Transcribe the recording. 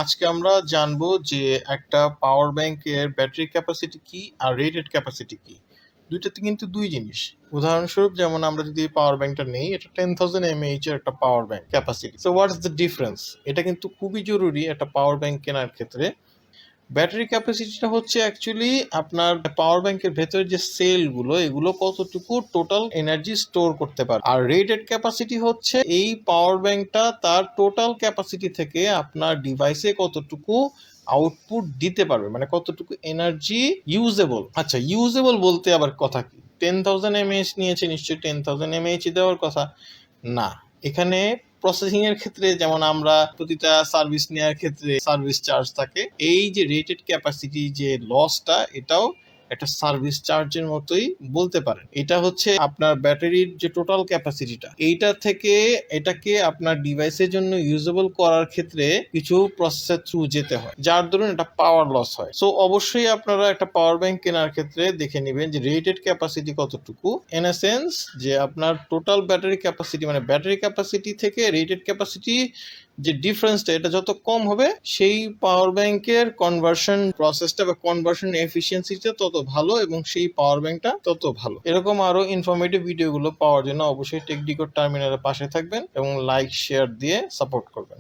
আজকে আমরা জানবো যে একটা পাওয়ার ব্যাংকের ব্যাটারি ক্যাপাসিটি কি আর রেটেড ক্যাপাসিটি কি। দুইটাতে কিন্তু দুই জিনিস। উদাহরণস্বরূপ যেমন আমরা যদি পাওয়ার ব্যাংকটা নেই, এটা 10,000 mAh এর একটা power bank capacity. So what's the difference? এটা কিন্তু খুবই জরুরি একটা পাওয়ার ব্যাংক কেনার ক্ষেত্রে। ব্যাটারি ক্যাপাসিটিটা হচ্ছে অ্যাকচুয়ালি আপনার পাওয়ার ব্যাংকের ভেতরে যে সেলগুলো, এগুলো কতটুকু টোটাল এনার্জি স্টোর করতে পারে। আর রেটেড ক্যাপাসিটি হচ্ছে এই পাওয়ার ব্যাংকটা তার টোটাল ক্যাপাসিটি থেকে আপনার ডিভাইসে কতটুকু আউটপুট দিতে পারবে, মানে কতটুকু এনার্জি ইউজেবল। আচ্ছা, ইউজেবল বলতে আবার কথা কি? 10,000 mAh নিয়েছে, নিশ্চয়ই 10,000 mAh দেওয়ার কথা না। এখানে প্রসেসিং এর ক্ষেত্রে যেমন আমরা প্রতিটা সার্ভিস নেওয়ার ক্ষেত্রে সার্ভিস চার্জ থাকে, এই যে রেটেড ক্যাপাসিটি যে লসটা, এটাও একটা সার্ভিস চার্জের মতোই বলতে পারেন। এটা হচ্ছে আপনার ব্যাটারির যে টোটাল ক্যাপাসিটিটা, এইটা থেকে এটাকে আপনার ডিভাইসের জন্য ইউজেবল করার ক্ষেত্রে কিছু প্রসেসের থ্রু যেতে হয়, যার দরুন এটা পাওয়ার লস হয়। সো অবশ্যই আপনারা একটা পাওয়ার ব্যাংক কেনার ক্ষেত্রে দেখে নেবেন যে রেটেড ক্যাপাসিটি কতটুকু, ইন এ সেন্স যে আপনার টোটাল ব্যাটারি ক্যাপাসিটি, মানে ব্যাটারি ক্যাপাসিটি থেকে রেটেড ক্যাপাসিটি যে ডিফারেন্সটা, এটা যত কম হবে সেই পাওয়ার ব্যাংকের কনভার্সন প্রসেসটা বা কনভার্সন এফিসিয়েন্সিটা তত ভালো এবং সেই পাওয়ার ব্যাংকটা তত ভালো। এরকম আরো ইনফরমেটিভ ভিডিওগুলো পাওয়ার জন্য অবশ্যই টেকডিকোড টার্মিনালের পাশে থাকবেন এবং লাইক শেয়ার দিয়ে সাপোর্ট করবেন।